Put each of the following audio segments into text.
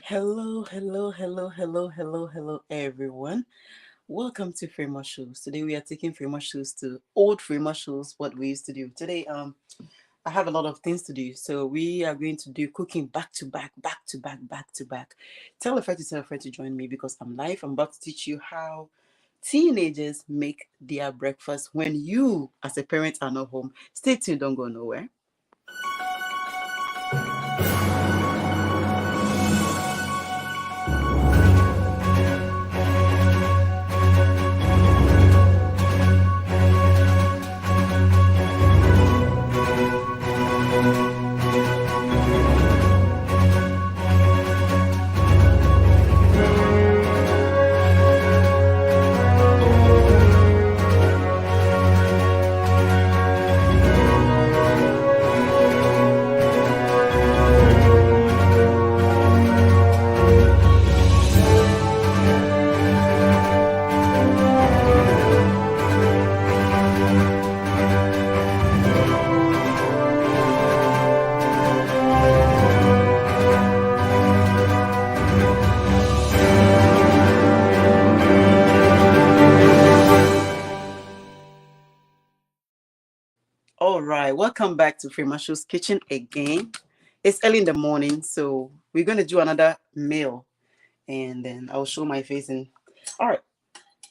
Hello, hello, hello, hello, hello, hello, everyone. Welcome to Famous Shows. Today we are taking Famous Shows to old Famous Shows, what we used to do. Today, I have a lot of things to do, so we are going to do cooking back to back, back to back, back to back. Tell a friend to join me because I'm live. I'm about to teach you how teenagers make their breakfast when you, as a parent, are not home. Stay tuned, don't go nowhere. All right, welcome back to Fremasho's Kitchen again. It's early in the morning, so we're going to do another meal and then I'll show my face. And all right,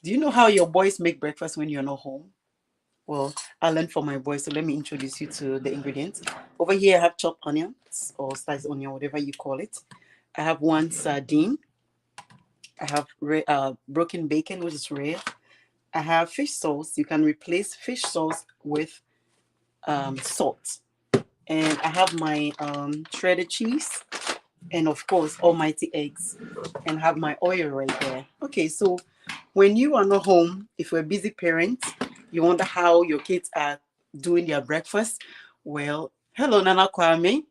do you know how your boys make breakfast when you're not home? Well, I learned from my boys, so let me introduce you to the ingredients. Over here, I have chopped onions or sliced onion, whatever you call it. I have one sardine. I have broken bacon, which is rare. I have fish sauce. You can replace fish sauce with salt. And I have my shredded cheese, and of course almighty eggs, and have my oil right there. Okay, so when you are not home, if you're a busy parent, you wonder how your kids are doing their breakfast. Well, hello Nana Kwame.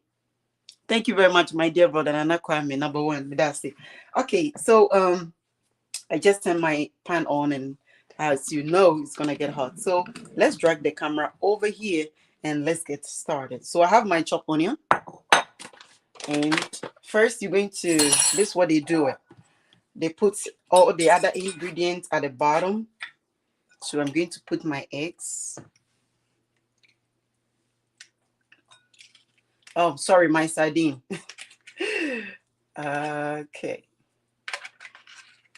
Thank you very much, my dear brother Nana Kwame, number one. That's it. Okay, so I just turned my pan on, and as you know, it's gonna get hot. So let's drag the camera over here and let's get started. So I have my chopped onion. And first, you're going to, this is what they do it. They put all the other ingredients at the bottom. So I'm going to put my eggs. Oh, sorry, my sardine. Okay.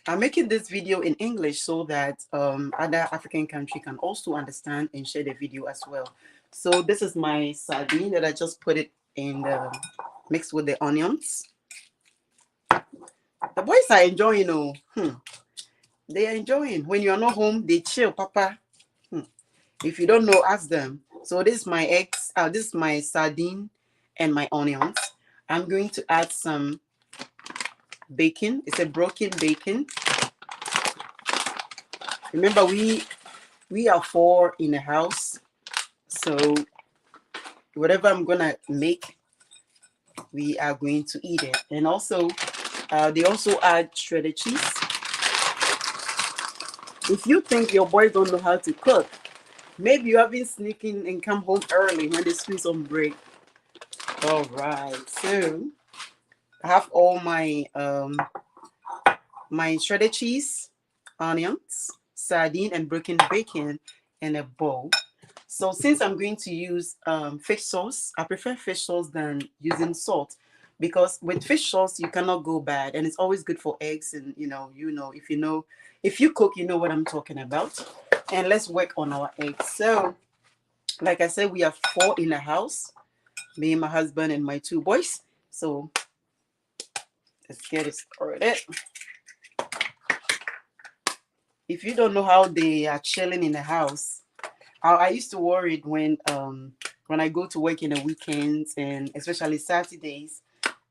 I'm making this video in English so that other African country can also understand and share the video as well. So this is my sardine that I just put it in the mixed with the onions. The boys are enjoying, oh. They are enjoying. When you're not home, they chill, Papa. If you don't know, ask them. So this is my eggs. This is my sardine and my onions. I'm going to add some bacon. It's a broken bacon. Remember, we are four in the house, so whatever I'm gonna make, we are going to eat it. And also, they also add shredded cheese. If you think your boys don't know how to cook, maybe you have been sneaking and come home early when they squeeze on break. All right, so I have all my shredded cheese, onions, sardine, and broken bacon in a bowl. So since I'm going to use fish sauce, I prefer fish sauce than using salt because with fish sauce you cannot go bad, and it's always good for eggs. And if you cook, you know what I'm talking about. And let's work on our eggs. So, like I said, we are four in the house, me, my husband, and my two boys. So let's get it started. If you don't know how they are chilling in the house, I used to worry when I go to work in the weekends and especially Saturdays,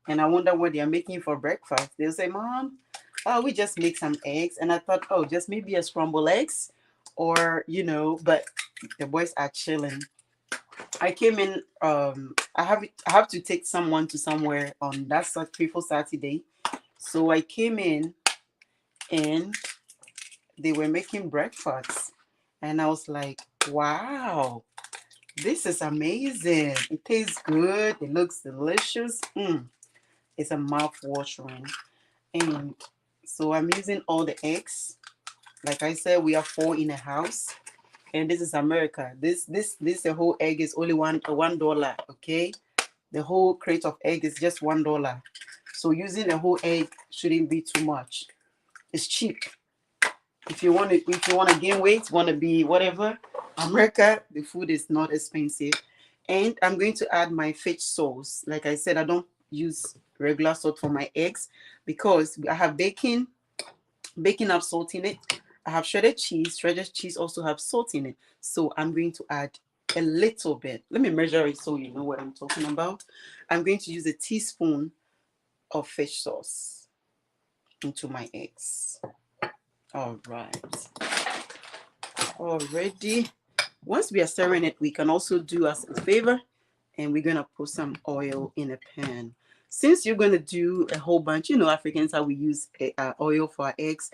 and I wonder what they are making for breakfast. They'll say, "Mom, we just make some eggs," and I thought, "Oh, just maybe a scrambled eggs, or But the boys are chilling. I came in. I have to take someone to somewhere on that fateful Saturday, so I came in and they were making breakfast, and I was like, "Wow, this is amazing. It tastes good. It looks delicious. It's a mouth watering." And so I'm using all the eggs. Like I said, we are 4 in a house, and this is America. This the whole egg is only $1. Okay, the whole crate of egg is just $1. So using a whole egg shouldn't be too much. It's cheap. If you want to gain weight, want to be whatever, America, the food is not expensive. And I'm going to add my fish sauce. Like I said, I don't use regular salt for my eggs because I have bacon have salt in it. I have shredded cheese. Shredded cheese also have salt in it. So I'm going to add a little bit. Let me measure it so you know what I'm talking about. I'm going to use a teaspoon of fish sauce into my eggs. All right. Already. Once we are stirring it, we can also do us a favor, and we're going to put some oil in a pan. Since you're going to do a whole bunch, Africans, how we use oil for our eggs.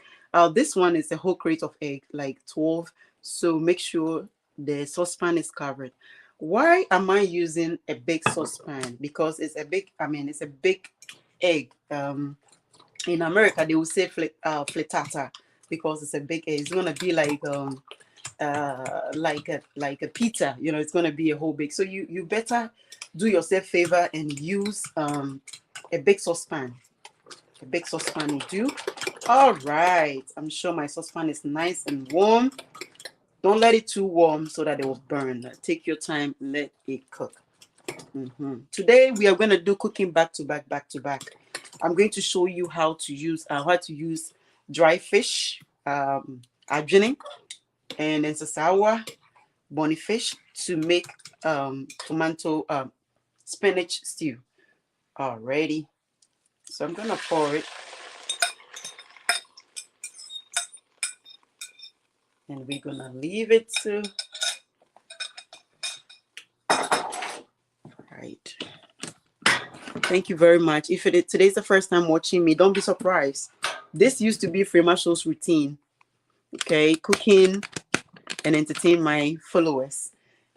This one is a whole crate of egg, like 12. So make sure the saucepan is covered. Why am I using a big saucepan? Because it's a big egg. In America, they will say frittata because it's a big egg. It's going to be like a pizza, it's going to be a whole big. So you better do yourself a favor and use a big saucepan. A big saucepan will do. All right, I'm sure my saucepan is nice and warm. Don't let it too warm so that it will burn. Take your time, let it cook. Today we are going to do cooking back to back. I'm going to show you how to use dry fish, adjoining, and then sasawa, bony fish to make tomato spinach stew. Alrighty, so I'm gonna pour it, and we're gonna leave it to. Right. Thank you very much. If today's the first time watching me, don't be surprised. This used to be Frema Show's routine. Okay, cooking and entertain my followers.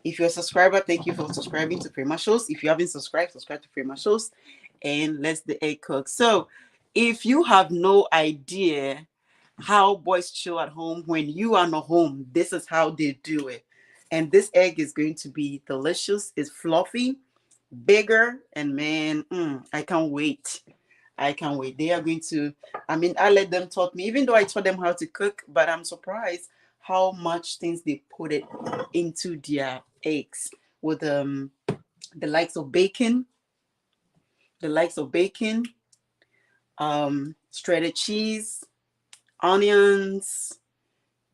If you're a subscriber, thank you for subscribing to Frema Shows. If you haven't subscribed, subscribe to Frema Shows, and let the egg cook. So, if you have no idea how boys chill at home when you are not home, this is how they do it. And this egg is going to be delicious. It's fluffy, bigger, and man, I can't wait. I can't wait. They are going to, I let them taught me, even though I taught them how to cook, but I'm surprised how much things they put it into their eggs with the likes of bacon, shredded cheese, onions,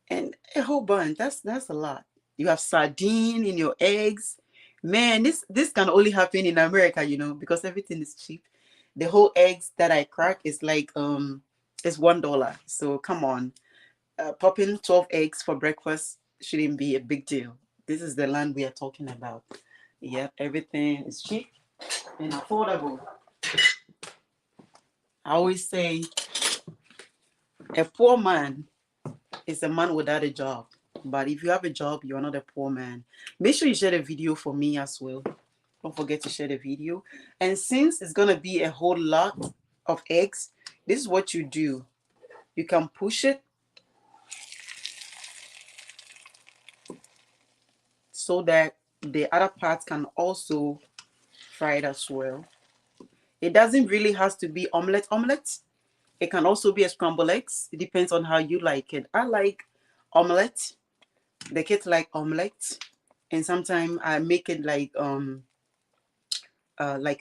and a whole bunch. That's a lot. You have sardine in your eggs. Man, this can only happen in America, because everything is cheap. The whole eggs that I crack is like it's $1. So come on. Popping 12 eggs for breakfast shouldn't be a big deal. This is the land we are talking about. Yep, everything is cheap and affordable. I always say a poor man is a man without a job. But if you have a job, you're not a poor man. Make sure you share the video for me as well. Don't forget to share the video. And since it's going to be a whole lot of eggs, this is what you do. You can push it so that the other parts can also fry it as well. It doesn't really has to be omelette. It can also be a scrambled eggs. It depends on how you like it. I like omelette. The kids like omelette, and sometimes I make it like a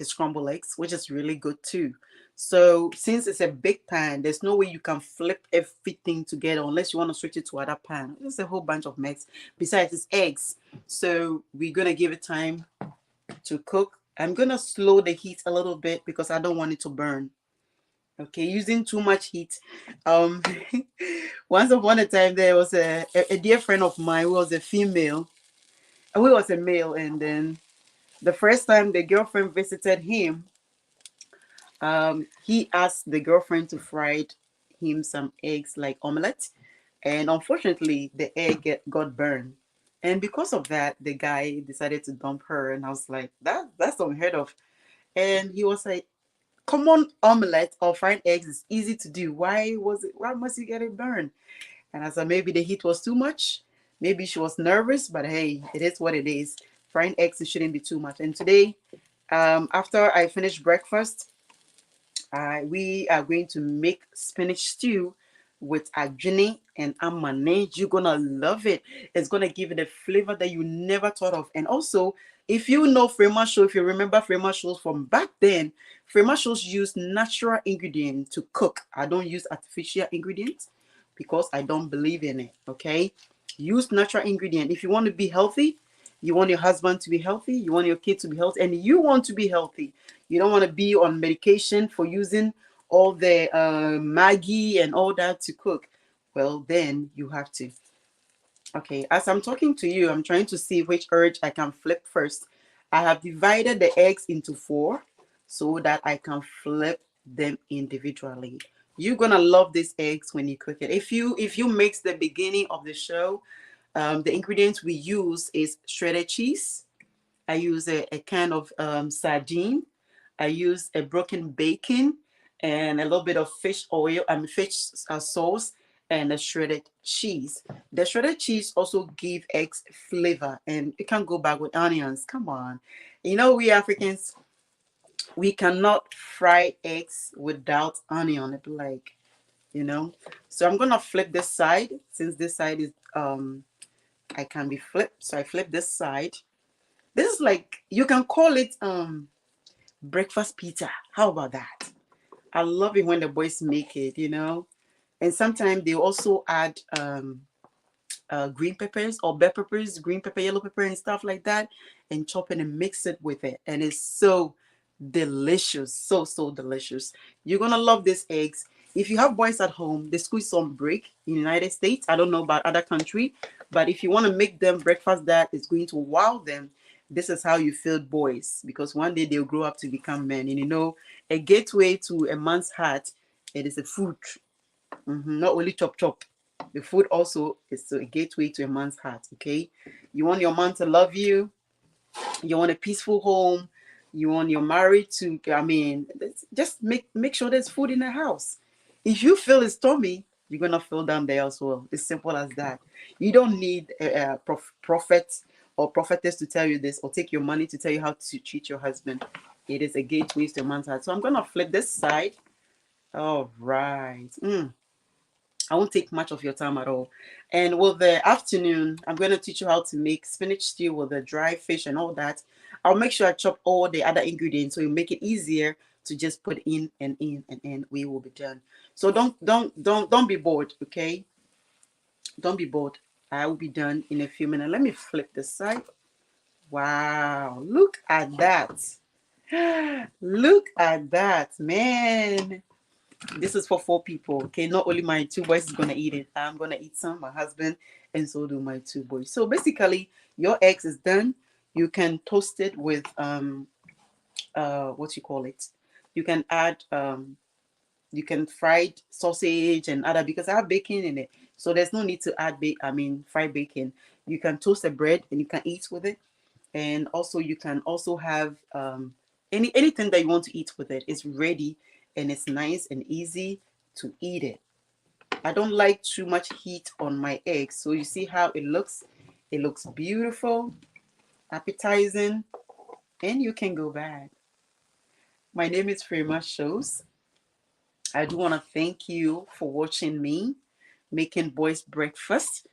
scrambled eggs, which is really good too. So since it's a big pan, there's no way you can flip everything together unless you want to switch it to other pan. There's a whole bunch of mix. Besides, it's eggs. So we're gonna give it time to cook. I'm gonna slow the heat a little bit because I don't want it to burn. Okay, using too much heat. Once upon a time, there was a dear friend of mine who was a female, who was a male, and then the first time the girlfriend visited him, he asked the girlfriend to fry him some eggs like omelette, and unfortunately, the egg got burned. And because of that, the guy decided to dump her, and I was like, that's unheard of. And he was like, common omelette or fried eggs is easy to do. Why must you get it burned? And I said maybe the heat was too much. Maybe she was nervous, but hey, it is what it is. Frying eggs, it shouldn't be too much. And today, after I finish breakfast, we are going to make spinach stew with adjini and amane. You're gonna love it. It's gonna give it a flavor that you never thought of. And also, if you know Frema Show, if you remember Frema Shows from back then, Frema Shows use natural ingredients to cook. I don't use artificial ingredients because I don't believe in it. Okay, use natural ingredient. If you want to be healthy, you want your husband to be healthy, you want your kids to be healthy, and you want to be healthy. You don't want to be on medication for using all the Maggi and all that to cook. Well, then you have to. Okay, as I'm talking to you, I'm trying to see which urge I can flip first. I have divided the eggs into 4 so that I can flip them individually. You're gonna love these eggs when you cook it. If you mix the beginning of the show, the ingredients we use is shredded cheese. I use a can of sardine. I use a broken bacon and a little bit of fish oil, fish sauce, and a shredded cheese. The shredded cheese also give eggs flavor, and you can't go back with onions. Come on, we Africans, we cannot fry eggs without onion. It like, So I'm gonna flip this side since this side is I can be flipped. So I flip this side. This is like, you can call it breakfast pizza. How about that? I love it when the boys make it. And sometimes they also add green peppers or bell peppers, green pepper, yellow pepper, and stuff like that, and chop it and mix it with it. And it's so delicious. So, so delicious. You're going to love these eggs. If you have boys at home, the school is on break in the United States. I don't know about other country, but if you want to make them breakfast that is going to wow them, this is how you feed boys, because one day they'll grow up to become men. And a gateway to a man's heart, it is a food. Not only chop chop. The food also is a gateway to a man's heart. Okay, you want your man to love you. You want a peaceful home. You want your married to. Just make sure there's food in the house. If you feel it's tummy, you're gonna feel down there as well. It's simple as that. You don't need a prophet or prophetess to tell you this, or take your money to tell you how to treat your husband. It is a gateway to a man's heart. So I'm gonna flip this side. All right. I won't take much of your time at all. And with the afternoon, I'm going to teach you how to make spinach stew with the dry fish and all that. I'll make sure I chop all the other ingredients so you make it easier to just put in and in and in. We will be done. So don't be bored, okay? Don't be bored. I will be done in a few minutes. Let me flip this side. Wow, look at that. Look at that, man. This is for 4 people. Okay, not only my 2 boys is gonna eat it. I'm gonna eat some, my husband, and so do my 2 boys. So basically, your eggs is done. You can toast it with what you call it. You can add you can fried sausage and other, because I have bacon in it. So there's no need to add fried bacon. You can toast the bread and you can eat with it. And also you can also have anything that you want to eat with it. It's ready and it's nice and easy to eat it. I don't like too much heat on my eggs. So you see how it looks? It looks beautiful, appetizing, and you can go back. My name is Frema Shows. I do want to thank you for watching me making boys breakfast.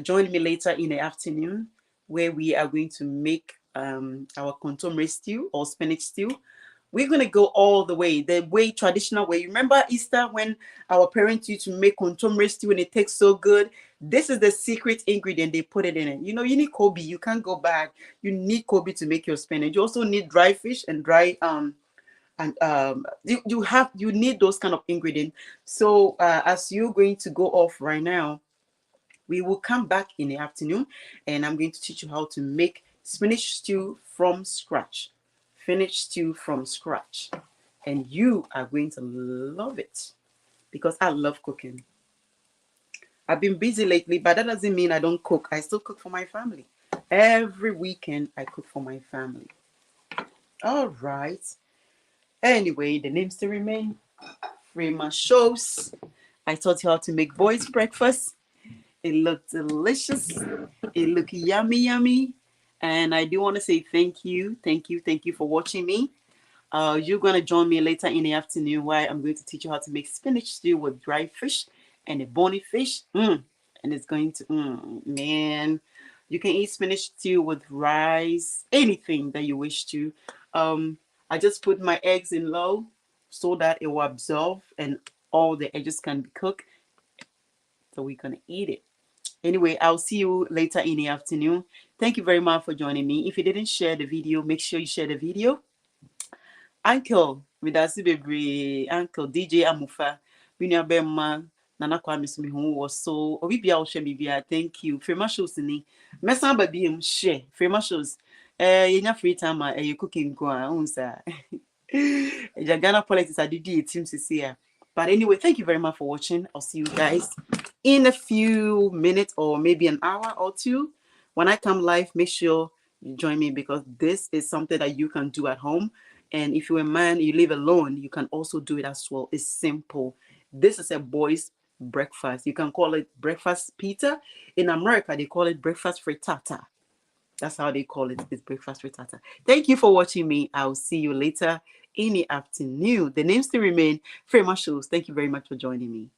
Join me later in the afternoon where we are going to make our contomere stew or spinach stew. We're going to go all the way traditional way. Remember Easter when our parents used to make contomere stew and it tastes so good? This is the secret ingredient. They put it in it. You need Kobe. You can't go back. You need Kobe to make your spinach. You also need dry fish and dry you need those kind of ingredients. So as you're going to go off right now, we will come back in the afternoon and I'm going to teach you how to make spinach stew from scratch. Spinach stew from scratch. And you are going to love it because I love cooking. I've been busy lately, but that doesn't mean I don't cook. I still cook for my family. Every weekend, I cook for my family. All right. Anyway, the names to remain. Frema shows. I taught you how to make boys breakfast. It looked delicious. It looked yummy, yummy. And I do want to say thank you, thank you for watching me. You're going to join me later in the afternoon where I'm going to teach you how to make spinach stew with dry fish and a bony fish. And it's going to, man, you can eat spinach stew with rice, anything that you wish to. I just put my eggs in low so that it will absorb and all the edges can be cooked. So we're going to eat it. Anyway, I'll see you later in the afternoon. Thank you very much for joining me. If you didn't share the video, make sure you share the video. Uncle, Midasi Bebre, Uncle DJ Amufa, Winya Bema, Nana Kwame Sumihu was so, Obibia Oshemibia, thank you. Frema shows ni. Mesa baby share. Frema shows. Yenya free time, you cooking go unsa. Ghana politics, I did it, team Cecilia. But anyway, thank you very much for watching. I'll see you guys in a few minutes or maybe an hour or two. When I come live, make sure you join me because this is something that you can do at home. And if you're a man, you live alone, you can also do it as well. It's simple. This is a boy's breakfast. You can call it breakfast pizza. In America, they call it breakfast frittata. That's how they call it. It's breakfast frittata. Thank you for watching me. I'll see you later in the afternoon. The names still remain Frema Shows. Thank you very much for joining me.